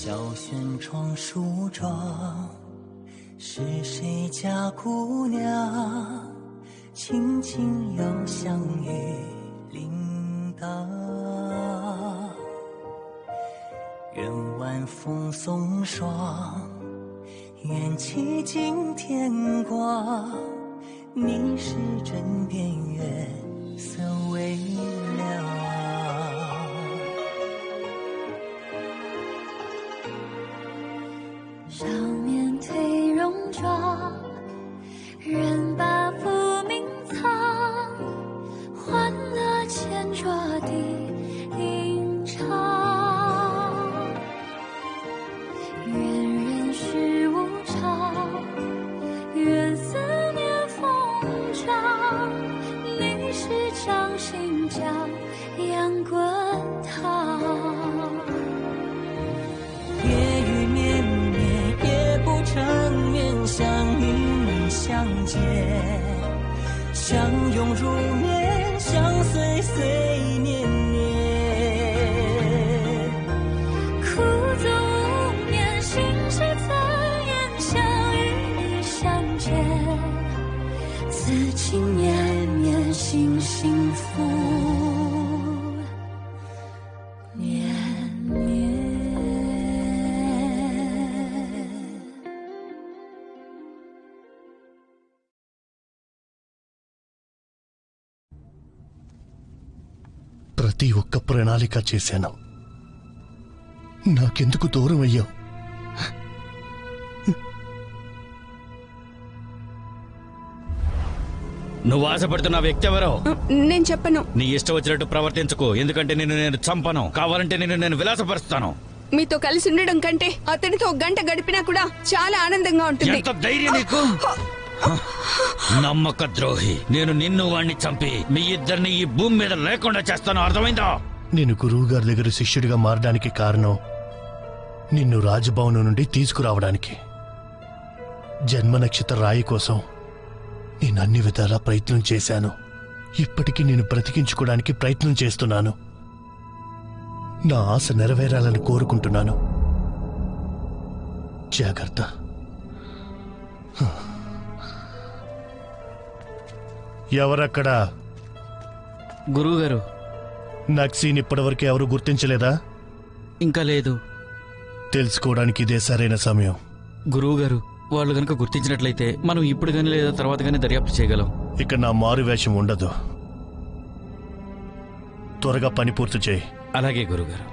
小轩窗梳妆，是谁家姑娘？轻轻又香于铃铛。愿晚风送霜，愿期尽天光。你是枕边月色微凉。少年褪戎装，人把浮名藏，欢乐前桌的吟唱。愿人世无常，愿思念风涨。历史掌心将阳滚烫。夜雨绵绵，夜不成眠，相遇相见，相拥如眠，相随随年年。苦纵无眠，心事残言，相遇相见，此情绵绵，心幸福绵绵。ప్రతి ఒక్క ప్రణాళిక చేశాను. నాకెందుకు దూరం అయ్యావు? నువ్వు ఆశపడుతున్న వ్యక్తి ఎవరో నేను చెప్పను. నీ ఇష్టం వచ్చినట్టు ప్రవర్తించుకో, ఎందుకంటే నేను చంపను. కావాలంటే నేను విలాసపరుస్తాను. మీతో కలిసి ఉండడం కంటే అతనితో ఒక గంట గడిపినా కూడా చాలా ఆనందంగా ఉంటుంది. ఎంత ధైర్యం నీకు! నమ్మక ద్రోహి! నేను నిన్ను వాణ్ణి చంపి మీ ఇద్దరిని ఈ భూమి మీద లేకుండా చేస్తాను, అర్థమైందా? నేను గురువు గారి దగ్గర శిష్యుడిగా మారడానికి కారణం నిన్ను రాజభవనం నుండి తీసుకురావడానికి. జన్మ నక్షత్ర రాయి కోసం నేను అన్ని విధాలా ప్రయత్నం చేశాను. ఇప్పటికీ నేను బ్రతికించుకోవడానికి ప్రయత్నం చేస్తున్నాను. నా ఆశ నెరవేరాలని కోరుకుంటున్నాను. జాగ్రత్త. ఎవరక్కడా? గురువుగారు. నక్సీని ఇప్పటివరకు ఎవరు గుర్తించలేదా? ఇంకా లేదు. తెలుసుకోవడానికి ఇదే సరైన సమయం. గురువుగారు, వాళ్ళు గనక గుర్తించినట్లయితే మనం ఇప్పుడు గానీ లేదా తర్వాత గానీ దర్యాప్తు చేయగలం. ఇక నా మారు వేషం ఉండదు. త్వరగా పని పూర్తి చేయి. అలాగే గురువుగారు.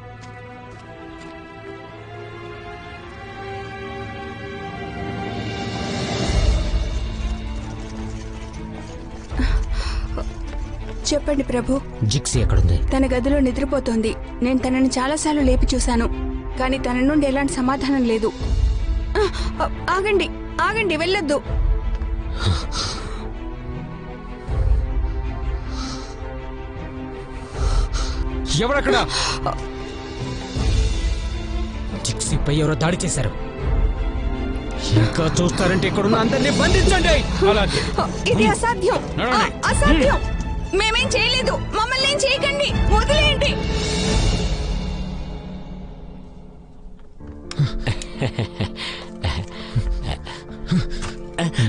చెప్పండి ప్రభు. జిక్సీ ఎక్కడుంది? తన గదిలో నిద్రపోతోంది. నేను తనని చాలాసార్లు లేపి చూశాను, కానీ తన నుండి ఎలాంటి సమాధానం లేదు. ఆగండి, ఆగండి, వెళ్ళొద్దు. ఎవరక్కడ? జిక్సీపై ఎవరో దాడి చేశారు. ఇంకా చూస్తారంటే ఇక్కడున్న అందరినీ బంధించండి. అలాగే. ఇది అసాధ్యం, అసాధ్యం. మేమేం చేయలేదు. మమ్మల్ని ఏం చేయకండి, వదిలేయండి.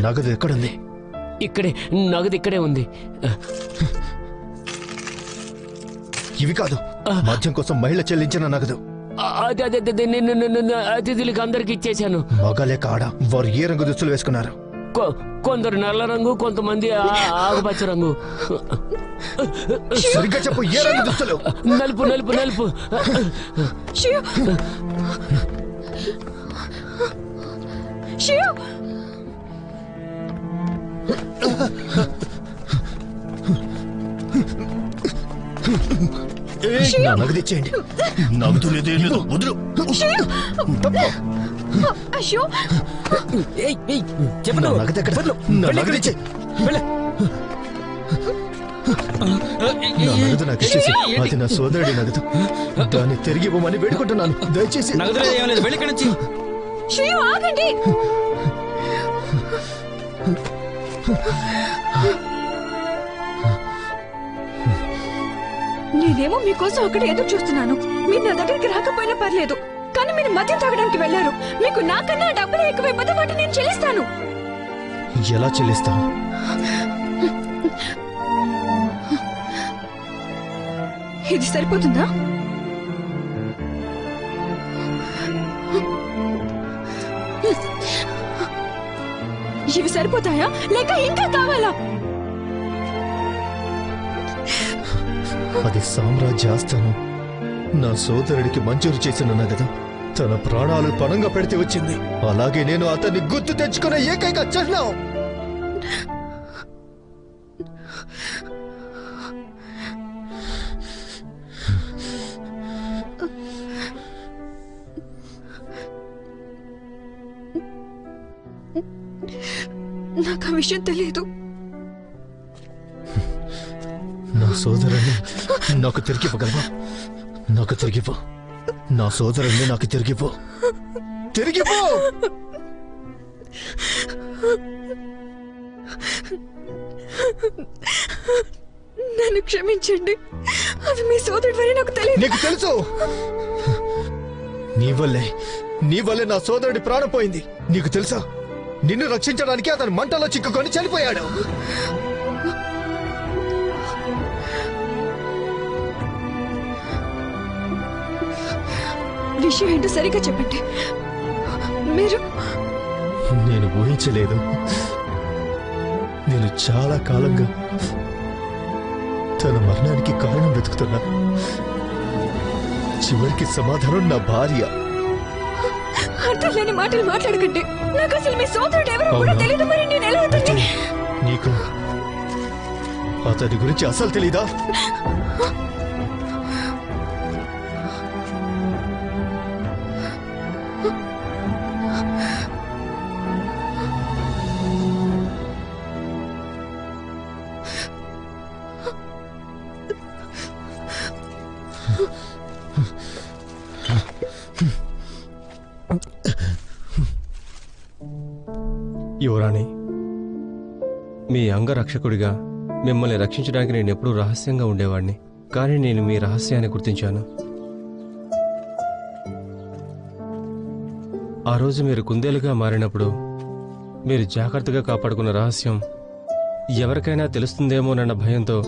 నగదు ఎక్కడుంది? ఇక్కడే, నగదు ఇక్కడే ఉంది. ఇవి కాదు, మద్యం కోసం మహిళ చెల్లించిన నగదు. అదే అతిథులకి అందరికి ఇచ్చేశాను. మగలే కాడా? వారు ఏ రంగు దుస్తులు వేసుకున్నారు? కొందరు నల్ల రంగు, కొంతమంది ఆకుపచ్చ రంగు. సరిగ్గా చెప్పు, ఏ రంగు దుస్తులు? నలుపు, నలుపు, నలుపు. నగదు ఇచ్చేయండి. నగదు లేదే లేదు, వదులు. చెప్పండి, నగదు ఎక్కడ? నగదు ఇచ్చే. నా నగదు నాకు ఇచ్చేసి. అది నా సోదరుడి నగదు. దాన్ని తిరిగి ఇవ్వమని వేడుకుంటున్నాను, దయచేసి. నగదు ఏం లేదు, వెళ్ళి ఇక్కడి నుంచి. ఆగండి. నేనేమో మీకోసం అక్కడ ఎదురు చూస్తున్నాను. మీరు నా దగ్గరికి రాకపోయినా పర్లేదు, కానీ మీరు మద్యం తాగడానికి వెళ్ళారు. మీకు నాకన్నా డబ్బులు ఎక్కువైపోతే వాటిని నేను చెల్లిస్తాను. ఎలా చెల్లిస్తావు? ఇది సరిపోతుందా? ఇవి సరిపోతాయా లేక ఇంకా కావాలా? అది సామ్రాజ్య ఆస్థానం నా సోదరుడికి మంజూరు చేసినన్నా కదా. తన ప్రాణాలు పణంగా పెడితే వచ్చింది. అలాగే నేను అతన్ని గుర్తు తెచ్చుకునే ఏకైక చిహ్నం. నాకు ఆ విషయం తెలియదు. నా సోదరుని నాకు తిరిగివ్వగలవా? నాకు తిరిగిపో. నా సోదరుణ్ణి నాకు తిరిగిపో. తిరిగిపో. నన్ను క్షమించండి. అది మీ సోదరుడు నాకు తెలియదు. నీకు తెలుసు. నీ వల్లే నా సోదరుడి ప్రాణం పోయింది. నీకు తెలుసా? నిన్ను రక్షించడానికి అతను మంటలో చిక్కుకొని చనిపోయాడు. విషయం ఏంటో సరిగ్గా చెప్పండి. మీరు నేను ఊహించలేదు. నేను చాలా కాలంగా తన మరణానికి కారణం వెతుకుతున్నా. చివరికి సమాధానం నా భార్య. అర్థం లేని మాటలు మాట్లాడకండి. నాకు అసలు మీ సోదరుడు ఎవరో కూడా తెలియదు. మరి నేను ఎలా అవుతుంది? నీకు అతని గురించి అసలు తెలీదా? యువరాణి, మీ అంగరక్షకుడిగా మిమ్మల్ని రక్షించడానికి నేను ఎప్పుడూ రహస్యంగా ఉండేవాడిని. కానీ నేను మీ రహస్యాన్ని గుర్తించాను. ఆ రోజు మీరు కుందేలుగా మారినప్పుడు మీరు జాగ్రత్తగా కాపాడుకున్న రహస్యం ఎవరికైనా తెలుస్తుందేమోనన్న భయంతో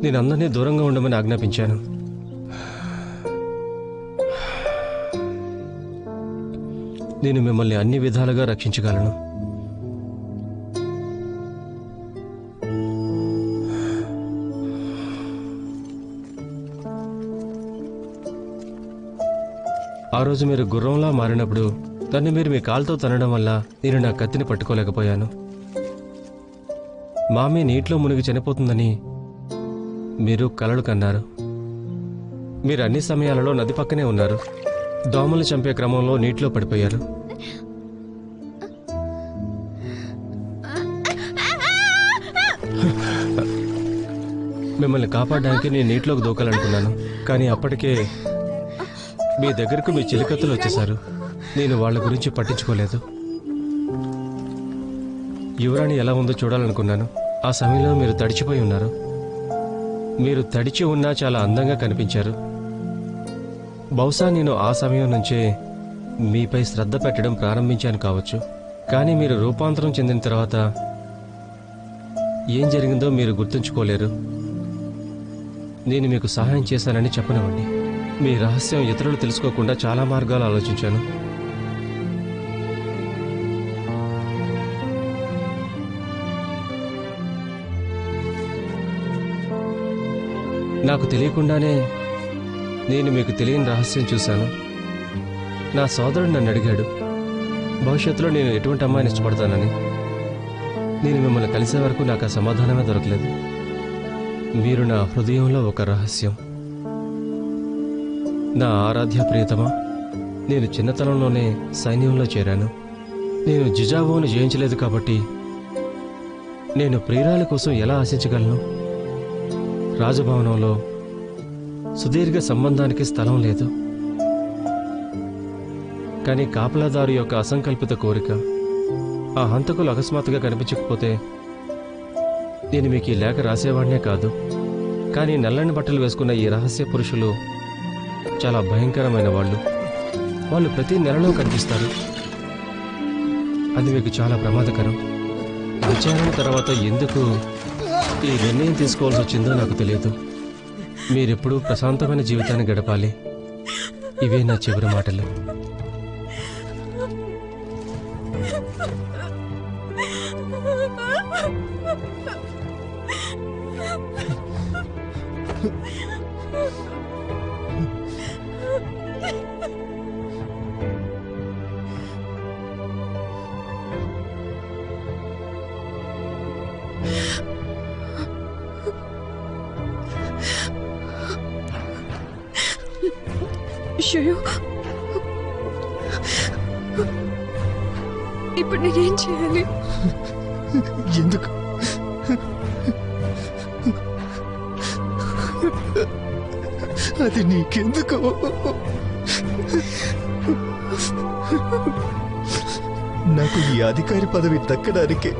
నేను అందరినీ దూరంగా ఉండమని ఆజ్ఞాపించాను. నేను మిమ్మల్ని అన్ని విధాలుగా రక్షించగలను. ఆ రోజు మీరు గుర్రంలా మారినప్పుడు దాన్ని మీరు మీ కాలుతో తనడం వల్ల నేను నా కత్తిని పట్టుకోలేకపోయాను. మామీ నీటిలో మునిగి చనిపోతుందని మీరు కలలు కన్నారు. మీరు అన్ని సమయాలలో నది పక్కనే ఉన్నారు. దోమలు చంపే క్రమంలో నీటిలో పడిపోయారు. మిమ్మల్ని కాపాడడానికి నేను నీటిలోకి దూకాలనుకున్నాను. కానీ అప్పటికే మీ దగ్గరకు మీ చిలికత్తలు వచ్చేశారు. నేను వాళ్ళ గురించి పట్టించుకోలేదు. యువరాణి ఎలా ఉందో చూడాలనుకున్నాను. ఆ సమయంలో మీరు తడిచిపోయి ఉన్నారు. మీరు తడిచి ఉన్నా చాలా అందంగా కనిపించారు. బహుశా నేను ఆ సమయం నుంచే మీపై శ్రద్ధ పెట్టడం ప్రారంభించాను కావచ్చు. కానీ మీరు రూపాంతరం చెందిన తర్వాత ఏం జరిగిందో మీరు గుర్తుంచుకోలేరు. నేను మీకు సహాయం చేశానని చెప్పనివ్వండి. మీ రహస్యం ఇతరులు తెలుసుకోకుండా చాలా మార్గాలు ఆలోచించాను. నాకు తెలియకుండానే నేను మీకు తెలియని రహస్యం చూశాను. నా సోదరుడు నన్ను అడిగాడు భవిష్యత్తులో నేను ఎటువంటి అమ్మాయిని ఇష్టపడతానని. నేను మిమ్మల్ని కలిసే వరకు నాకు ఆ సమాధానమే దొరకలేదు. మీరు నా హృదయంలో ఒక రహస్యం. నా ఆరాధ్య ప్రియతమా, నేను చిన్నతనంలోనే సైన్యంలో చేరాను. నేను జిజావోను జయించలేదు కాబట్టి నేను ప్రియురాలి కోసం ఎలా ఆశించగలను? రాజభవనంలో సుదీర్ఘ సంబంధానికి స్థలం లేదు. కానీ కాపలాదారు యొక్క అసంకల్పిత కోరిక, ఆ హంతకులు అకస్మాత్తుగా కనిపించకపోతే నేను మీకు ఈ లేఖ రాసేవాడినే కాదు. కానీ నల్లని బట్టలు వేసుకున్న ఈ రహస్య పురుషులు చాలా భయంకరమైన వాళ్ళు. వాళ్ళు ప్రతి నెలలో కనిపిస్తారు. అది మీకు చాలా ప్రమాదకరం. విచారణ తర్వాత ఎందుకు ఈ నిర్ణయం తీసుకోవాల్సి వచ్చిందో నాకు తెలియదు. మీరెప్పుడూ ప్రశాంతమైన జీవితాన్ని గడపాలి. ఇవే నా చివరి మాటలు. ఇప్పుడు నేనేం చేయాలి? ఎందుకు అది నీకెందుకు? నాకు ఈ అధికారి పదవి దక్కడానికి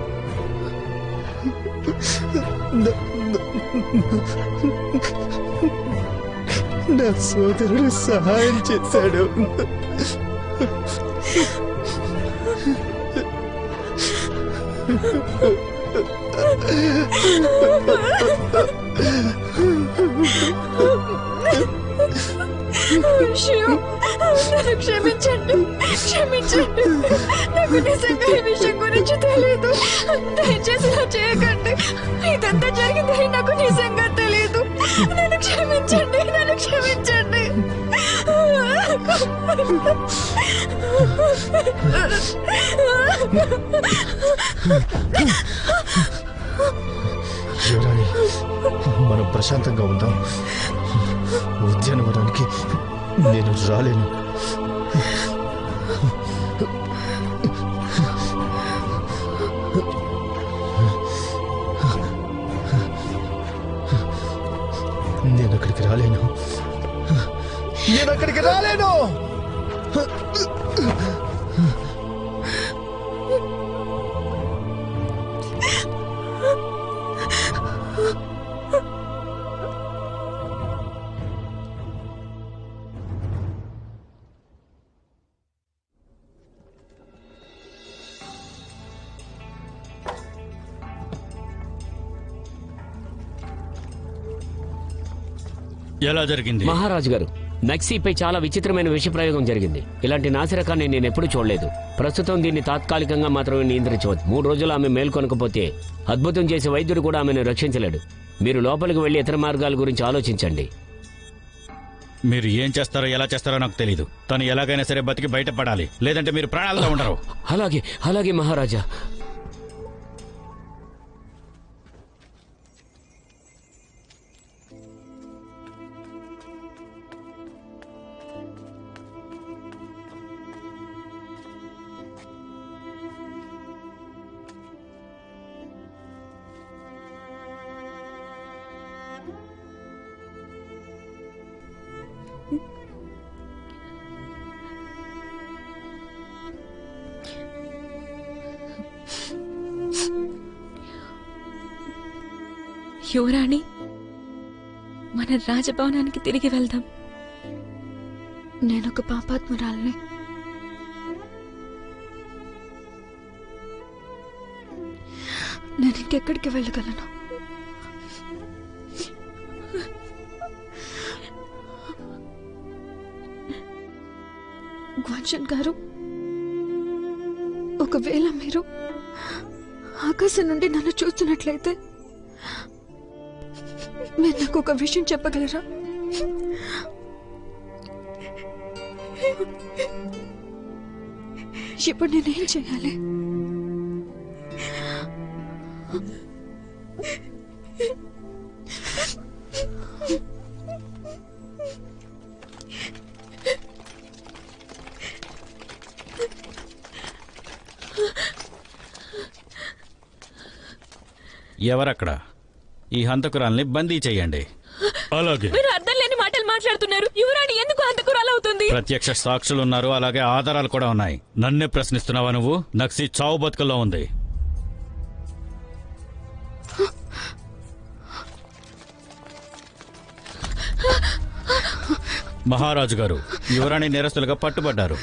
నా సోదరుడు సహాయం చేశాడు. నన్ను క్షమించండి, క్షమించండి. నాకు నిజంగా ఈ విషయం గురించి తెలియదు. దయచేసి ఇలా చేయకండి. ఇదంతా జరిగిందని నాకు నిజంగా తెలియదు. నన్ను క్షమించండి, నన్ను క్షమించండి. యువరాణి, మనం ప్రశాంతంగా ఉందాం. ఉద్యానవనానికి నేను రాలేను. నేను అక్కడికి రాలేను. నేను అక్కడికి రాలేను. ఎలా జరిగింది? మహారాజు గారు, నక్సీపై చాలా విచిత్రమైన విషప్రయోగం జరిగింది. ఇలాంటి నాసిరకాన్ని నేను ఎప్పుడూ చూడలేదు. ప్రస్తుతం దీన్ని తాత్కాలికంగా మాత్రమే నియంత్రించవచ్చు. 3 రోజులు ఆమె మేల్కొనకపోతే అద్భుతం చేసే వైద్యుడు కూడా ఆమెను రక్షించలేడు. మీరు లోపలికి వెళ్లి ఇతర మార్గాల గురించి ఆలోచించండి. మీరు ఏం చేస్తారో ఎలా చేస్తారో నాకు తెలీదు. తను ఎలాగైనా సరే బతికి బయటపడాలి, లేదంటే మీరు ప్రాణాలతో ఉండరు. అలాగే అలాగే మహారాజా. యువరాణి, మన రాజభవనానికి తిరిగి వెళ్దాం. నేనొక పాపాత్మురాల్ని. నేను ఇంకెక్కడికి వెళ్ళగలను? గ్వాన్షన్ గారు, ఒకవేళ మీరు ఆకాశం నుండి నన్ను చూస్తున్నట్లయితే మీరు నాకు ఒక విషయం చెప్పగలరా? ఇప్పుడు నేనేం చేయాలి? ఎవరక్కడ? ఈ హంతకురాల్ని బందీ చెయ్యండి. అలాగే. మీరు అర్థం లేని మాటలు మాట్లాడుతున్నారు. యువరాణి ఎందుకు హంతకురాలవుతుంది? ప్రత్యక్ష సాక్షులున్నారు, అలాగే ఆధారాలు కూడా ఉన్నాయి. నన్నే ప్రశ్నిస్తున్నావా నువ్వు? నక్సీ చావు బతుకుల్లో ఉంది. మహారాజు గారు, యువరాణి నేరస్తులుగా పట్టుబడ్డారు.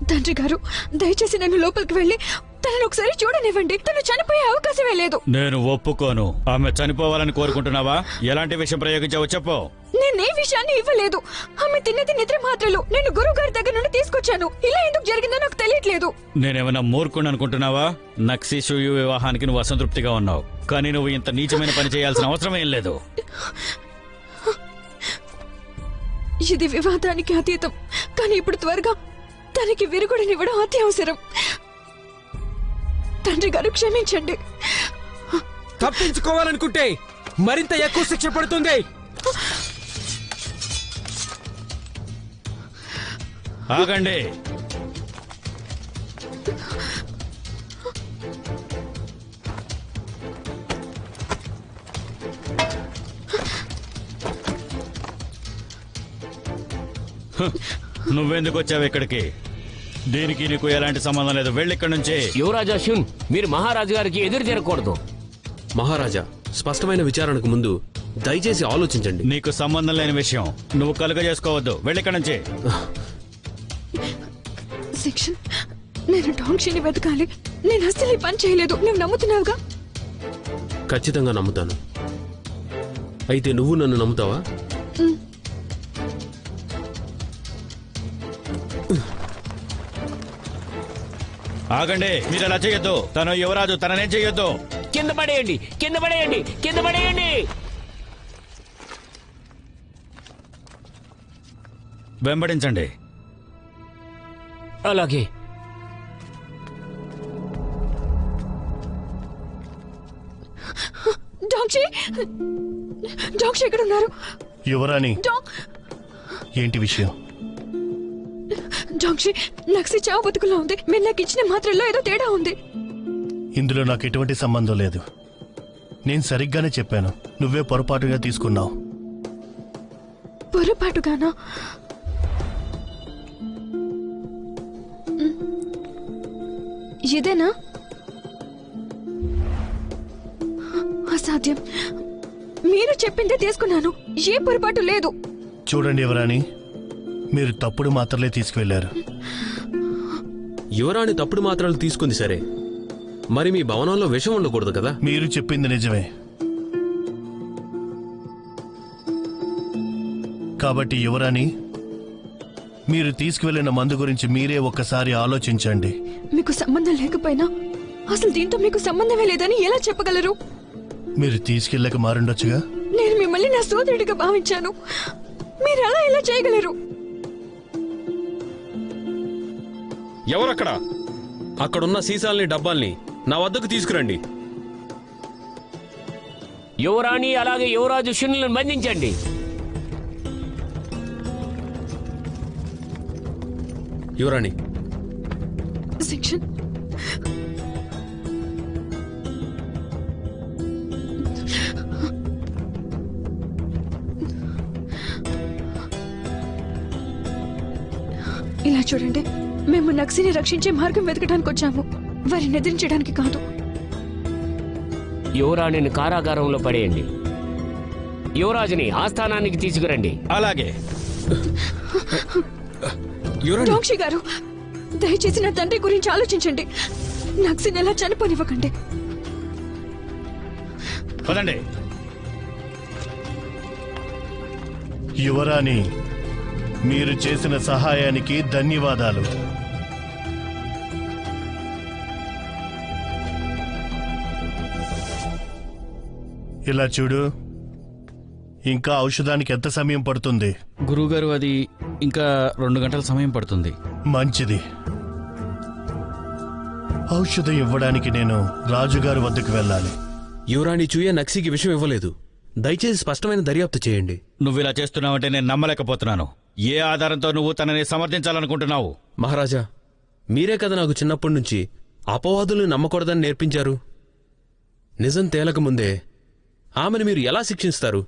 తండ్రి గారు, దయచేసి నన్ను లోపలికి వెళ్ళి తనను ఒకసారి చూడనివ్వండి. తను చనిపోయే అవకాశమే లేదు. నేను ఒప్పుకోను. ఆమె చనిపోవాలని కోరుకుంటున్నావా? ఎలాంటి విషయం ప్రయోగించావో చెప్పు. నేనే విషయాన్ని ఇవ్వలేదు. ఆమె తిన్నది నిద్ర మాత్రలు. నేను గురువు గారి దగ్గర నుండి తీసుకొచ్చాను. ఇలా ఎందుకు జరిగిందో నాకు తెలియట్లేదు. నేనేమైనా మూర్ఖుని అనుకుంటున్నావా? నక్సీ షూయు వివాహానికి నువ్వు అసంతృప్తిగా ఉన్నావు, కానీ నువ్వు ఇంత నీచమైన పని చేయాల్సిన అవసరం ఏం లేదు. ఇది వివాదానికి అతీతం, కానీ ఇప్పుడు త్వరగా తనకి విరుగుడనివ్వడం అత్యవసరం. తండ్రి గారు క్షమించండి. తప్పించుకోవాలనుకుంటే మరింత ఎక్కువ శిక్ష పడుతుంది. ఆగండి. నువ్వెందుకు వచ్చావు ఇక్కడికి? దీనికి నీకు ఎలాంటి సంబంధం లేదు. వెళ్ళి ఇక్కడి నుంచి. యువరాజా షున్, మీరు మహారాజు గారికి ఎదురు తిరగకూడదు. మహారాజా, స్పష్టమైన విచారణకు ముందు దయచేసి ఆలోచించండి. నీకు సంబంధం లేని విషయం నువ్వు కలుగ చేసుకోవద్దు. వెళ్ళి ఇక్కడి నుంచి. శిక్షణ, నేను డాంక్షిని వెతకాలి. నేను అసలు ఈ పని చేయలేదు. నువ్వు నమ్ముతున్నావుగా? ఖచ్చితంగా నమ్ముతాను. అయితే నువ్వు నన్ను నమ్ముతావా? ఆగండి. మీరు అలా చేయొద్దు. తను యువరాజు, తననేం చేయొద్దు. కింద పడేయండి, కింద పడేయండి, కింద పడేయండి. వెంబడించండి. అలాగే. డాంక్షి, డాంక్షి ఎక్కడ ఉన్నారు? యువరాణి, ఏంటి విషయం? డాంక్షి, నక్సి చావు బతుకులా ఉంది. మీరు నాకు ఇచ్చిన మాత్రల్లో ఏదో తేడా ఉంది. ఇందులో నాకు ఎటువంటి సంబంధం లేదు. నేను సరిగ్గానే చెప్పాను. నువ్వే పొరపాటుగా తీసుకున్నావు. పొరపాటుగానా? ఇదేనా? అసాధ్యం. మీరు చెప్పిందే తీసుకున్నాను. ఏ పొరపాటు లేదు. చూడండి యువరాణి, మీరు తప్పుడు మాత్రలే తీసుకువెళ్లారు. యువరాణి తప్పుడు మాత్రాలు తీసుకుంది సరే, మరి మీ భవనంలో విషం ఉండకూడదు కదా? మీరు చెప్పింది నిజమే. కాబట్టి యువరాణి, మీరు తీసుకువెళ్లిన మందు గురించి మీరే ఒక్కసారి ఆలోచించండి. మీకు సంబంధం లేకపోయినా అసలు దీంతో మీకు సంబంధమే లేదని ఎలా చెప్పగలరు? మీరు తీసుకెళ్ళక మారుండొచ్చుగా. నేను మిమ్మల్ని నా సోదరుడిగా భావించాను. మీరు అలా ఎలా చేయగలరు? ఎవరక్కడ? అక్కడున్న సీసాల్ని డబ్బాల్ని నా వద్దకు తీసుకురండి. యువరాణి అలాగే యువరాజు షున్లను బంధించండి. యువరాణి, శిక్షణ, ఇలా చూడండి, మేము నక్సిని రక్షించే మార్గం వెతకడానికి వచ్చాము, వారిని ఎదిరించడానికి కాదు. యువరాణిని కారాగారంలో పడేయండి. యువరాజుని ఆస్థానానికి తీసుకురండి. అలాగే. డాంక్షి గారు, దయచేసి నా తండ్రి గురించి ఆలోచించండి. నక్సిని ఎలా చనిపోనివ్వకండి. పదండి. యువరాణి, మీరు చేసిన సహాయానికి ధన్యవాదాలు. ఇలా చూడు, ఇంకా ఔషధానికి ఎంత సమయం పడుతుంది? గురువుగారు, అది ఇంకా 2 గంటల సమయం పడుతుంది. మంచిది. ఔషధం ఇవ్వడానికి నేను రాజుగారి వద్దకు వెళ్ళాలి. యువరాణి చూయ నక్సికి విషయం ఇవ్వలేదు. దయచేసి స్పష్టమైన దర్యాప్తు చేయండి. నువ్వు ఇలా చేస్తున్నావంటే నేను నమ్మలేకపోతున్నాను. ఏ ఆధారంతో నువ్వు తనని సమర్థించాలనుకుంటున్నావు? మహారాజా, మీరే కదా నాకు చిన్నప్పటి నుంచి అపవాదుల్ని నమ్మకూడదని నేర్పించారు. నిజం తేలకముందే ఆమెను మీరు ఎలా శిక్షిస్తారు?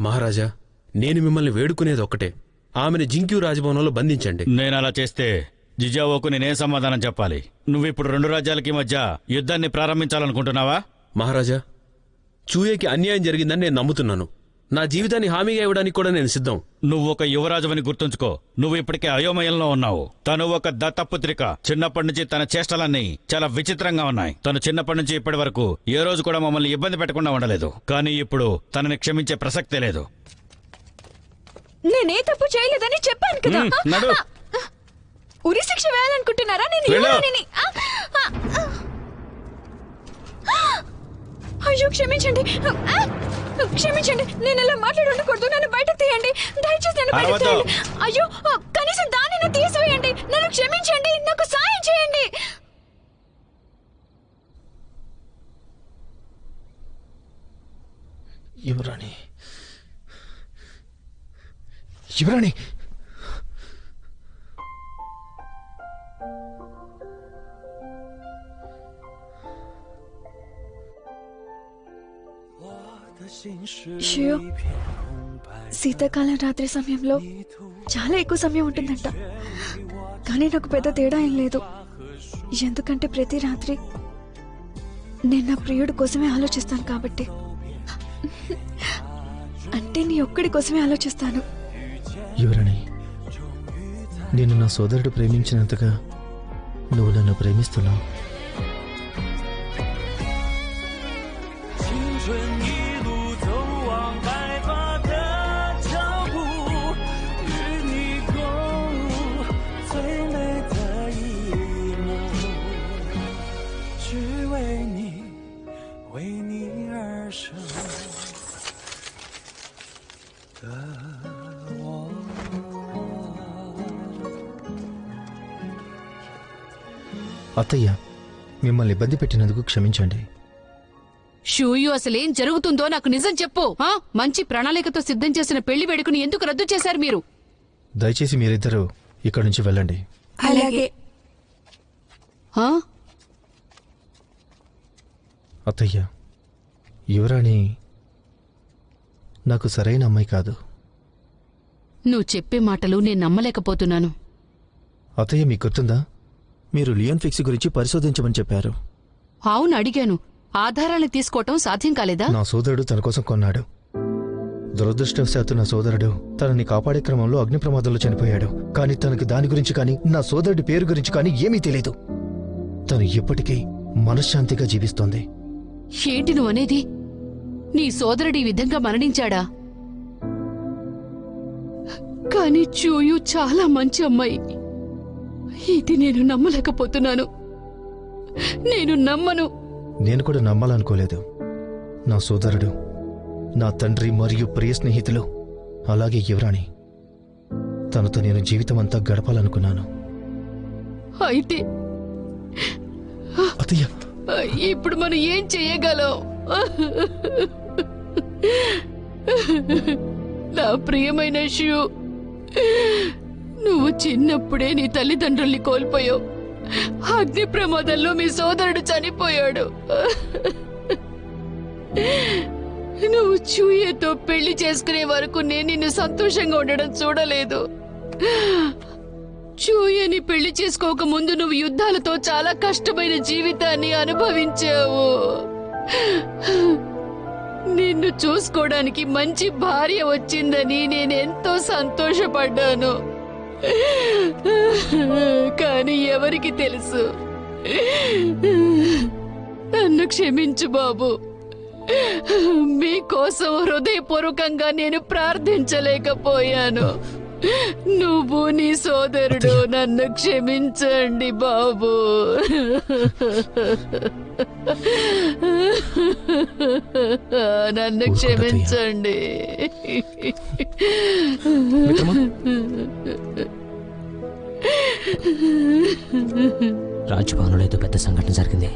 మహారాజా, నేను మిమ్మల్ని వేడుకునేది ఒక్కటే, ఆమెను జింక్యూ రాజభవనంలో బంధించండి. నేను అలా చేస్తే జిజావోకు నేనేం సమాధానం చెప్పాలి? నువ్విప్పుడు 2 రాజ్యాలకి మధ్య యుద్ధాన్ని ప్రారంభించాలనుకుంటున్నావా? మహారాజా, చూయేకి అన్యాయం జరిగిందని నేను నమ్ముతున్నాను. నా జీవితాన్ని హామీగా ఇవ్వడానికి కూడా నేను సిద్ధం. నువ్వు ఒక యువరాజువని గుర్తుంచుకో. నువ్వు ఇప్పటికే అయోమయంలో ఉన్నావు. తను ఒక దత్తపుత్రిక. చిన్నప్పటి నుంచి తన చేష్టలన్నీ చాలా విచిత్రంగా ఉన్నాయి. తను చిన్నప్పటి నుంచి ఇప్పటి వరకు ఏ రోజు కూడా మమ్మల్ని ఇబ్బంది పెట్టకుండా ఉండలేదు. కానీ ఇప్పుడు తనని క్షమించే ప్రసక్తే లేదు. నేనే తప్పు చేయలేదని చెప్పాను కదా. నడు. ఉరి శిక్ష వేయాలనుకుంటున్నారా? నేను వెళ్ళు. యువరాణిని. అయ్యో క్షమించండి, క్షమించండి. నేను అలా మాట్లాడి ఉండకూడదు. నన్ను బయటకు తీయండి, దయచేసి నన్ను బయటకు అరవద్దు. తీయండి. అయ్యో కనీసం దానిని తీసివేయండి. నన్ను క్షమించండి, నాకు సాయం చేయండి. యువరాణి, యువరాణి, షియో, శీతాకాలం రాత్రి సమయంలో చాలా ఎక్కువ సమయం ఉంటుందంట. కానీ నాకు పెద్ద తేడా ఏం లేదు. ఎందుకంటే ప్రతి రాత్రి నేను నా ప్రియుడి కోసమే ఆలోచిస్తాను కాబట్టి. అంటే నీ ఒక్కడి కోసమే ఆలోచిస్తాను. యువరాణి, నేను నా సోదరుడు ప్రేమించినంతగా నువ్వు నన్ను ప్రేమిస్తున్నావు. అత్తయ్య, మిమ్మల్ని ఇబ్బంది పెట్టినందుకు క్షమించండి. షూయు, అసలేం జరుగుతుందో నాకు నిజం చెప్పు. మంచి ప్రణాళికతో సిద్ధం చేసిన పెళ్లి వేడుకను ఎందుకు రద్దు చేశారు మీరు? దయచేసి మీరిద్దరూ ఇక్కడి నుంచి వెళ్ళండి. అలాగే. అత్తయ్య, యువరాణి నాకు సరైన అమ్మాయి కాదు. నువ్వు చెప్పే మాటలు నేను నమ్మలేకపోతున్నాను. అత్తయ్య, మీకు గుర్తుందా? మీరు లియోన్ ఫిక్స్ గురించి పరిశోధించమని చెప్పారు. అవును, అడిగాను. ఆధారాలు తీసుకోవటం సాధ్యం కాలేదా? నా సోదరుడు తన కోసం కొన్నాడు. దురదృష్టవశాత్తు నా సోదరుడు తనని కాపాడే క్రమంలో అగ్ని ప్రమాదంలో చనిపోయాడు. కానీ తనకు దాని గురించి కానీ నా సోదరుడి పేరు గురించి కానీ ఏమీ తెలీదు. తను ఇప్పటికీ మనశ్శాంతిగా జీవిస్తోంది. ఏంటి నువ్వు అనేది? నీ సోదరుడి విధంగా మరణించాడా? కానీ చూయు చాలా మంచి అమ్మాయి. ఇది నేను నమ్మలేకపోతున్నాను. నేను నమ్మను. నేను కూడా నమ్మాలనుకోలేదు. నా సోదరుడు, నా తండ్రి మరియు ప్రియ స్నేహితులు, అలాగే యువరాణి, తనతో నేను జీవితం అంతా గడపాలనుకున్నాను. అయితే అత్తయ్య, ఇప్పుడు మనం ఏం చెయ్యగలం? నా ప్రియమైన షూ, నువ్వు చిన్నప్పుడే నీ తల్లిదండ్రుల్ని కోల్పోయావు. అగ్ని ప్రమాదంలో మీ సోదరుడు చనిపోయాడు. నువ్వు చూయతో పెళ్లి చేసుకునే వరకు నేను నిన్ను సంతోషంగా ఉండడం చూడలేదు. చూయని పెళ్లి చేసుకోక ముందు నువ్వు యుద్ధాలతో చాలా కష్టమైన జీవితాన్ని అనుభవించావు. నిన్ను చూసుకోవడానికి మంచి భార్య వచ్చిందని నేనెంతో సంతోషపడ్డాను. కానీ ఎవరికి తెలుసు? నన్ను క్షమించు బాబు. మీకోసం హృదయపూర్వకంగా నేను ప్రార్థించలేకపోయాను. నువ్వు నీ సోదరుడు నన్ను క్షమించండి బాబు. నన్ను క్షమించండి. రాజ్భవన్లో ఏదో పెద్ద సంఘటన జరిగింది.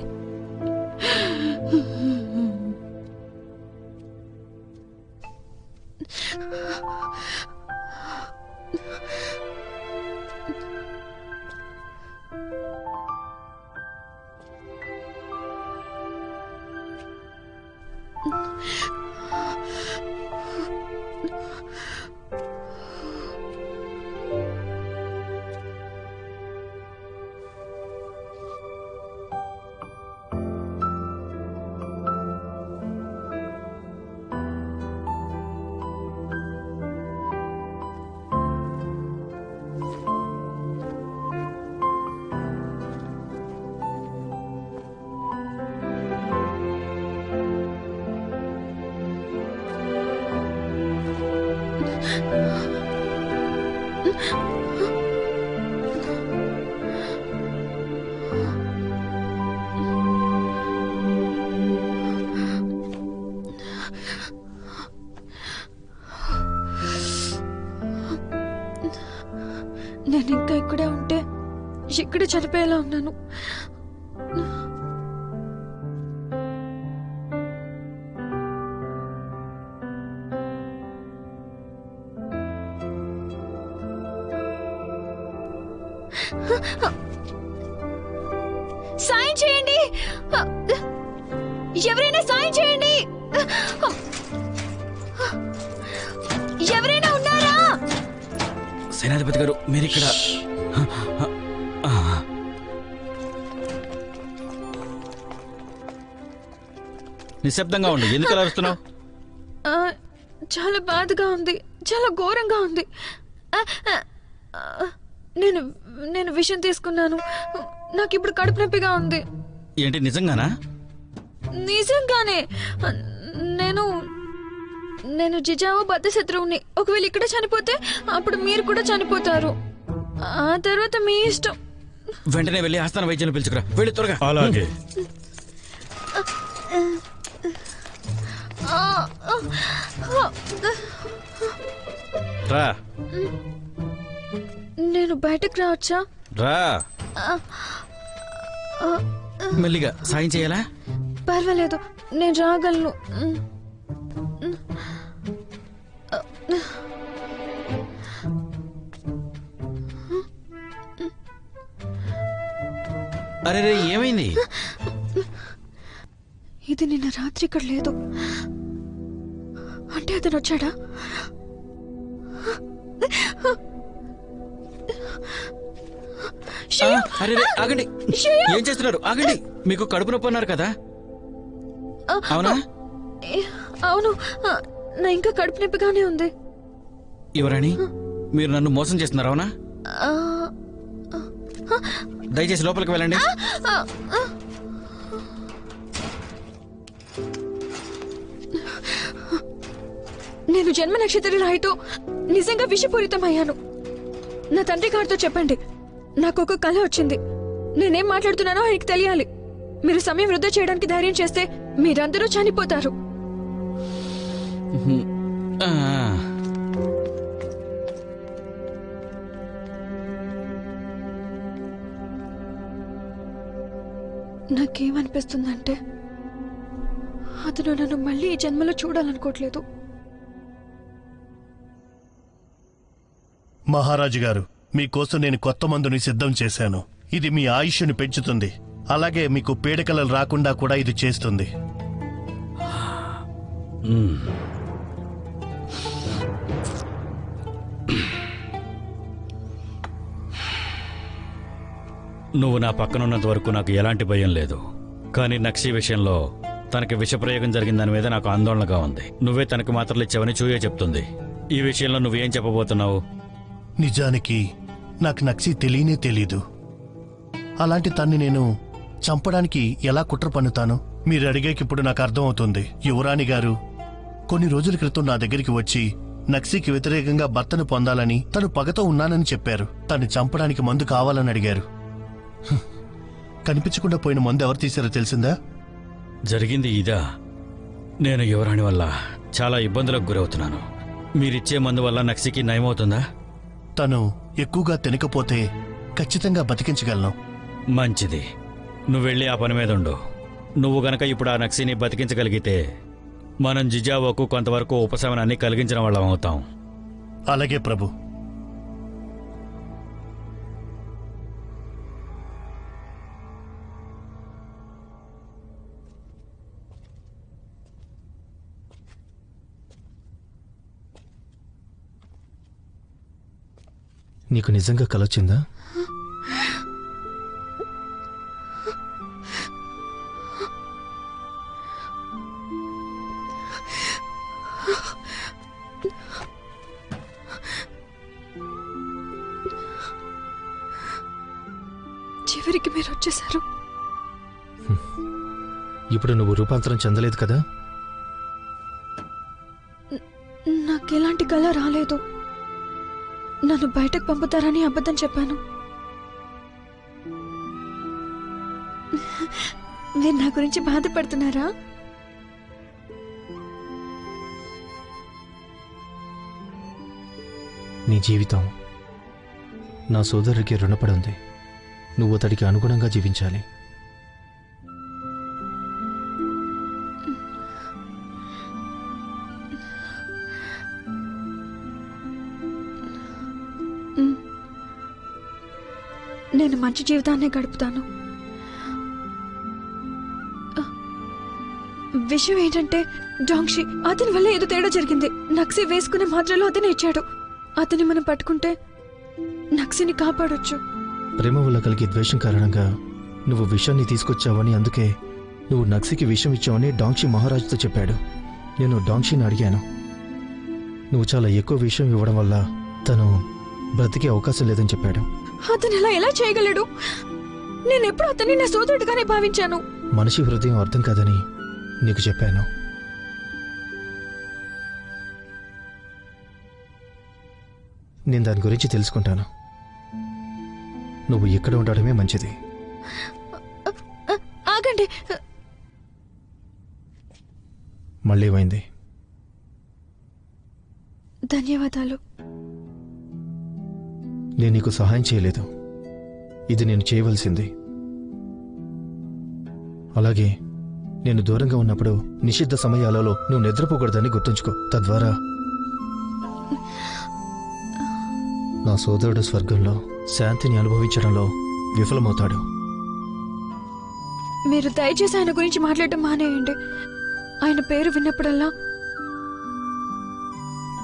నేను ఇంకా ఇక్కడే ఉంటే ఇక్కడే చనిపోయేలా ఉన్నాను. సాయం చేయండి, ఎవరైనా సాయం చేయండి, ఎవరైనా ఉన్నారా? సేనాధిపతి గారు మీరిక్కడ. నిశ్శబ్దంగా ఉండు. ఎందుకు అరుస్తున్నావు? చాలా బాధగా ఉంది, చాలా ఘోరంగా ఉంది. నేను నేను విషయం తీసుకున్నాను. నాకు ఇప్పుడు కడుపు నొప్పిగా ఉంది. ఏంటి నిజంగానా? నిజంగానే. నేను నేను జిజావో బద్ద శత్రువుని. ఒకవేళ ఇక్కడ చనిపోతే అప్పుడు మీరు కూడా చనిపోతారు. ఆ తర్వాత మీ ఇష్టం. వెంటనే వెళ్ళి ఆస్థాన వైద్యుని పిలుచుకురా. వెళ్ళి త్వరగా. అలాగే. రా. నేను బయటకు రావచ్చా? రా. మెల్లిగా. సాయం చేయాలా? పర్వాలేదు, నేను రాగలను. అరే ఏమైంది? ఇది నిన్న రాత్రి ఇక్కడ లేదు. అంటే అతను వచ్చాడా? అరే ఆగండి. ఏం చేస్తున్నారు? ఆగండి. మీకు కడుపు నొప్పి అన్నారు కదా? అవునా? అవును, నా ఇంకా కడుపు నొప్పిగానే ఉంది. యువరాణి, మీరు నన్ను మోసం చేస్తున్నారు అవునా? దయచేసి లోపలికి వెళ్ళండి. నేను జన్మ నక్షత్ర రాయితో నిజంగా విషపూరితమయ్యాను. నా తండ్రి గారితో చెప్పండి. నాకు ఒక కళ వచ్చింది. నేనేం మాట్లాడుతున్నానో ఆయనకి తెలియాలి. మీరు సమయం వృధా చేయడానికి ధైర్యం చేస్తే మీరందరూ చనిపోతారు. నాకేమనిపిస్తుందంటే అతను నన్ను మళ్ళీ ఈ జన్మలో చూడాలనుకోవట్లేదు. మహారాజు గారు, మీకోసం నేను కొత్త మందుని సిద్ధం చేశాను. ఇది మీ ఆయుష్ని పెంచుతుంది. అలాగే మీకు పీడకలలు రాకుండా కూడా ఇది చేస్తుంది. నువ్వు నా పక్కనున్నంత వరకు నాకు ఎలాంటి భయం లేదు. కానీ నక్షి విషయంలో తనకి విషప్రయోగం జరిగిన దాని మీద నాకు ఆందోళనగా ఉంది. నువ్వే తనకి మాత్రలు ఇచ్చావని చూయే చెప్తుంది. ఈ విషయంలో నువ్వేం చెప్పబోతున్నావు? నిజానికి నాకు నక్షి తెలియనే తెలీదు. అలాంటి తన్ని నేను చంపడానికి ఎలా కుట్ర పన్నుతాను? మీరు అడిగేకిప్పుడు నాకు అర్థమవుతుంది. యువరాణి గారు కొన్ని రోజుల క్రితం నా దగ్గరికి వచ్చి నక్షికి వ్యతిరేకంగా భర్తను పొందాలని, తను పగతో ఉన్నానని చెప్పారు. తను చంపడానికి మందు కావాలని అడిగారు. కనిపించకుండా పోయిన మందు ఎవరు తీశారో తెలిసిందా? జరిగింది ఇదా? నేను యువరాణి వల్ల చాలా ఇబ్బందులకు గురవుతున్నాను. మీరిచ్చే మందు వల్ల నక్షికి నయమవుతుందా? తను ఎక్కువగా తినకపోతే ఖచ్చితంగా బతికించగలను. మంచిది. నువ్వెళ్ళి ఆ పని మీద ఉండు. నువ్వు గనక ఇప్పుడు ఆ నక్షిని బతికించగలిగితే మనం జిజావోకు కొంతవరకు ఉపశమనాన్ని కలిగించిన వాళ్ళం అవుతాం. అలాగే ప్రభు. నీకు నిజంగా కలొచ్చిందా? చివరికి మీరు వచ్చేశారు. ఇప్పుడు నువ్వు రూపాంతరం చెందలేదు కదా? నాకెలాంటి కళ రాలేదు. నన్ను బయటకు పంపుతారని అబద్ధం చెప్పాను. మీరు నా గురించి బాధపడుతున్నారా? నీ జీవితం నా సోదరుడికి రుణపడి ఉంది. నువ్వు అతడికి అనుగుణంగా జీవించాలి. నేను మంచి జీవితాన్ని గడుపుతాను. విషయం ఏంటంటే డాంక్షి అతని వల్ల ఏదో తేడా జరిగింది. నక్సీ వేసుకునే మాత్రలో అతనే ఇచ్చాడు. అతన్ని మనం పట్టుకుంటే నక్సీని కాపాడొచ్చు. ప్రేమ వల్ల కలిగే ద్వేషం కారణంగా నువ్వు విషయాన్ని తీసుకొచ్చావని, అందుకే నువ్వు నక్సీకి విషయం ఇచ్చావని డాంక్షి మహారాజుతో చెప్పాడు. నేను డాంక్షిని అడిగాను. నువ్వు చాలా ఎక్కువ విషయం ఇవ్వడం వల్ల తను బ్రతికే అవకాశం లేదని చెప్పాడు. అతను అలా ఎలా చేయగలడు? నేనెప్పుడు అతన్ని నా సోదరుడిగానే భావించాను. మనిషి హృదయం అర్థం కాదని నీకు చెప్పాను. నేను దాని గురించి తెలుసుకుంటాను. నువ్వు ఇక్కడ ఉండడమే మంచిది. ఆగండి. మళ్ళీ ఏమైంది? ధన్యవాదాలు. నేను నీకు సహాయం చేయలేదు. ఇది నేను చేయవలసింది. అలాగే నేను దూరంగా ఉన్నప్పుడు నిషిద్ధ సమయాలలో నువ్వు నిద్రపోకూడదని గుర్తుంచుకో. తద్వారా నా సోదరుడు స్వర్గంలో శాంతిని అనుభవించడంలో విఫలమవుతాడు. మీరు దయచేసి ఆయన గురించి మాట్లాడటం మానేయండి. ఆయన పేరు విన్నప్పుడల్లా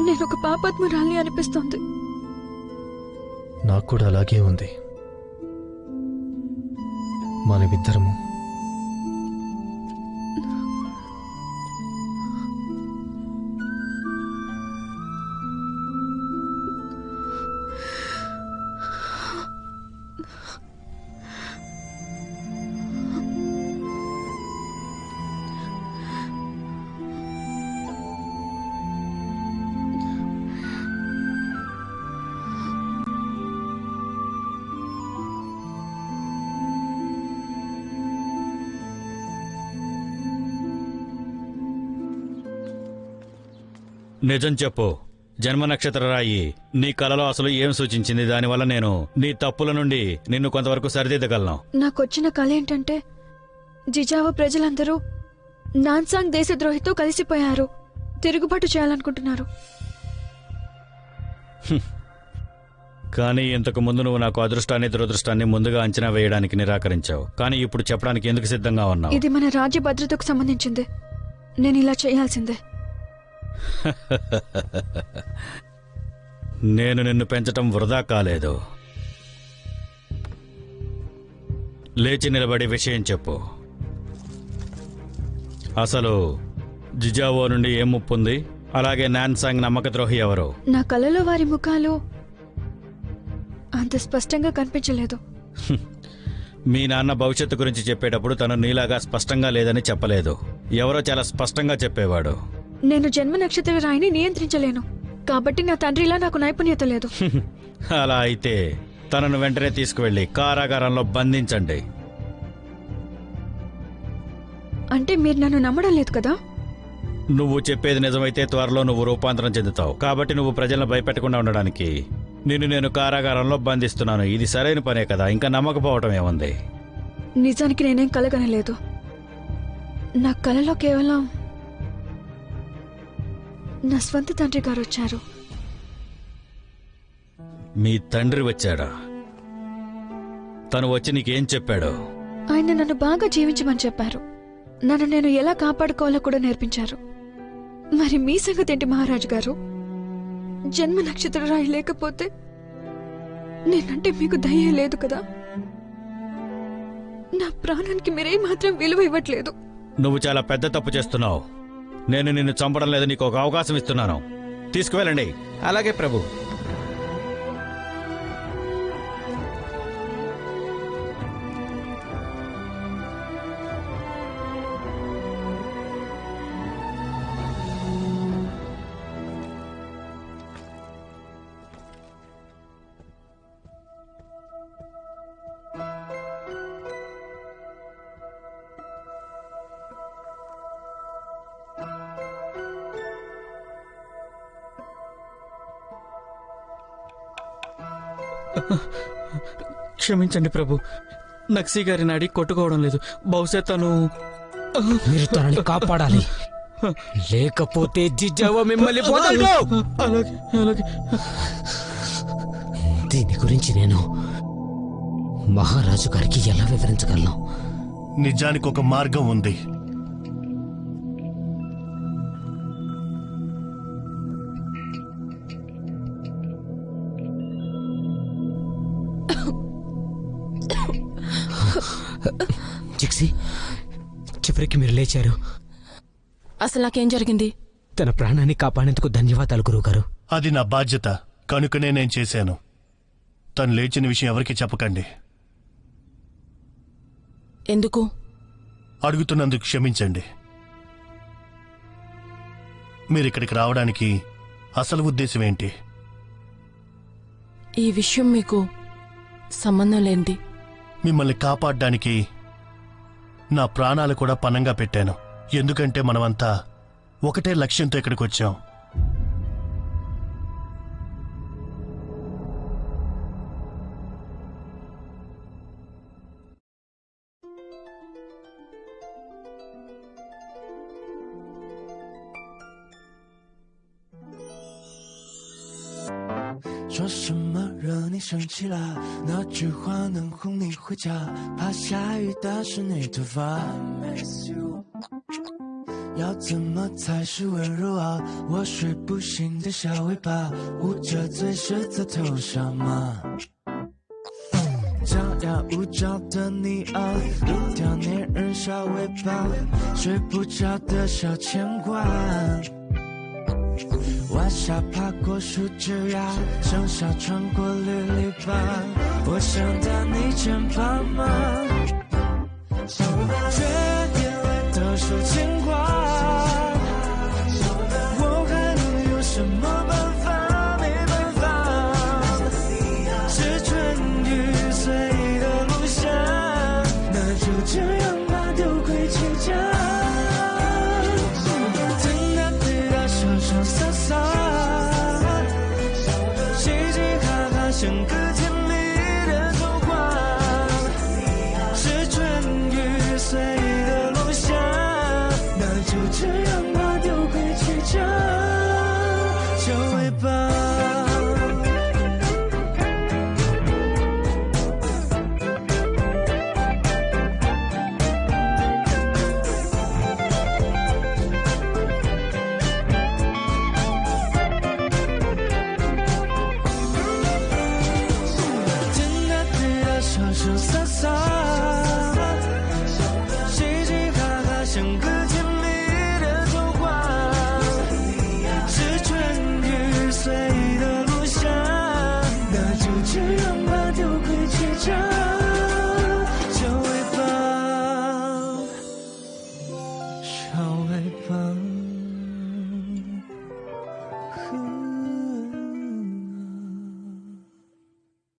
నేను ఒక పాపాత్మురాల్ని అనిపిస్తోంది. నాకు కూడా అలాగే ఉంది. మనమిద్దరము నిజం చెప్పు. జన్మ నక్షత్ర రాయి నీ కలలో అసలు ఏం సూచించింది? దానివల్ల నేను నీ తప్పుల నుండి నిన్ను కొంతవరకు సరిదిద్దగలను. నాకొచ్చిన కళ ఏంటంటే జిజావా ప్రజలందరూ నాన్సాంగ్ దేశద్రోహితో కలిసిపోయారు. తిరుగుబాటు చేయాలనుకుంటున్నారు. కానీ ఇంతకు ముందు నువ్వు నాకు అదృష్టాన్ని దురదృష్టాన్ని ముందుగా అంచనా వేయడానికి నిరాకరించావు. కానీ ఇప్పుడు చెప్పడానికి ఎందుకు సిద్ధంగా ఉన్నావు? ఇది మన రాజ్య భద్రతకు సంబంధించింది. నేను ఇలా చేయాల్సిందే. నేను నిన్ను పెంచటం వృధా కాలేదు. లేచి నిలబడి విషయం చెప్పు. అసలు జిజావో నుండి ఏం ముప్పుంది? అలాగే నాన్సాంగ్ నమ్మక ద్రోహి ఎవరు? నా కలలో వారి ముఖాలు అంత స్పష్టంగా కనిపించలేదు. మీ నాన్న భవిష్యత్తు గురించి చెప్పేటప్పుడు తను నీలాగా స్పష్టంగా లేదని చెప్పలేదు. ఎవరో చాలా స్పష్టంగా చెప్పేవాడు. నేను జన్మ నక్షత్ర రాయిని నియంత్రించలేను కాబట్టి నా తండ్రిలా నాకు నైపుణ్యత లేదు. అలా అయితే తనను వెంటనే తీసుకువెళ్ళి కారాగారంలో బంధించండి. అంటే మీరు నన్ను నమ్మడం లేదు కదా? నువ్వు చెప్పేది నిజమైతే త్వరలో నువ్వు రూపాంతరం చెందుతావు. కాబట్టి నువ్వు ప్రజలను భయపెట్టకుండా ఉండడానికి నిన్ను నేను కారాగారంలో బంధిస్తున్నాను. ఇది సరైన పనే కదా? ఇంకా నమ్మకపోవటం ఏముంది? నిజానికి నేనేం కలగనలేదు. నా కలలో కేవలం నా స్వంత తండ్రి గారు వచ్చారు. మీ తండ్రి వచ్చాడా? తను వచ్చి నీకేం చెప్పాడు? ఆయన నన్ను బాగా జీవించమని చెప్పారు. నన్ను నేను ఎలా కాపాడుకోవాలో కూడా నేర్పించారు. మరి మీ సంగతి ఏంటి మహారాజు గారు? జన్మ నక్షత్ర రాయి లేకపోతే నేనంటే మీకు దయ లేదు కదా? నా ప్రాణానికి మీరే మాత్రం విలువ ఇవ్వట్లేదు. నువ్వు చాలా పెద్ద తప్పు చేస్తున్నావు. నేను నిన్ను చంపడం లేదు, నీకు ఒక అవకాశం ఇస్తున్నాను. తీసుకువెళ్ళండి. అలాగే ప్రభు. క్షమించండి ప్రభు, నక్సీ గారిని అడిగి కొట్టుకోవడం లేదు. బహుశా తను మీరు తనని కాపాడాలి, లేకపోతే జిజావ మిమ్మల్ని వదలడు. అలాగే అలాగే. దీని గురించి నేను మహారాజు గారికి ఎలా వివరించగలను? నిజానికి ఒక మార్గం ఉంది. జిక్సీ, చివరికి మీరు లేచారు. అసలు నాకేం జరిగింది? తన ప్రాణాన్ని కాపాడేందుకు ధన్యవాదాలు గురువుగారు. అది నా బాధ్యత కనుకనే నేను చేశాను. తను లేచిన విషయం ఎవరికీ చెప్పకండి. ఎందుకు? అడుగుతున్నందుకు క్షమించండి. మీరిక్కడికి రావడానికి అసలు ఉద్దేశం ఏంటి? ఈ విషయం మీకు సంబంధం లేనిది. మిమ్మల్ని కాపాడడానికి నా ప్రాణాలు కూడా పణంగా పెట్టాను. ఎందుకంటే మనమంతా ఒకటే లక్ష్యంతో ఇక్కడికి వచ్చాం.说什么惹你生气了？那句话能哄你回家？怕下雨打湿你头发。要怎么才是温柔啊？我睡不醒的小尾巴，捂着嘴是在偷笑吗？张牙舞爪的你啊，一条粘人小尾巴，睡不着的小牵挂。晚霞爬过树枝呀，盛夏穿过绿篱笆，我想到你肩膀吗？却眼泪都是牵挂，我还能有什么办法？没办法，是春雨随的路下，那就这样吧，丢盔弃甲。潇洒洒，嘻嘻哈哈，像个甜蜜的童话。是春雨随的落下，那就这样吧，丢盔弃甲，小尾巴。小尾巴。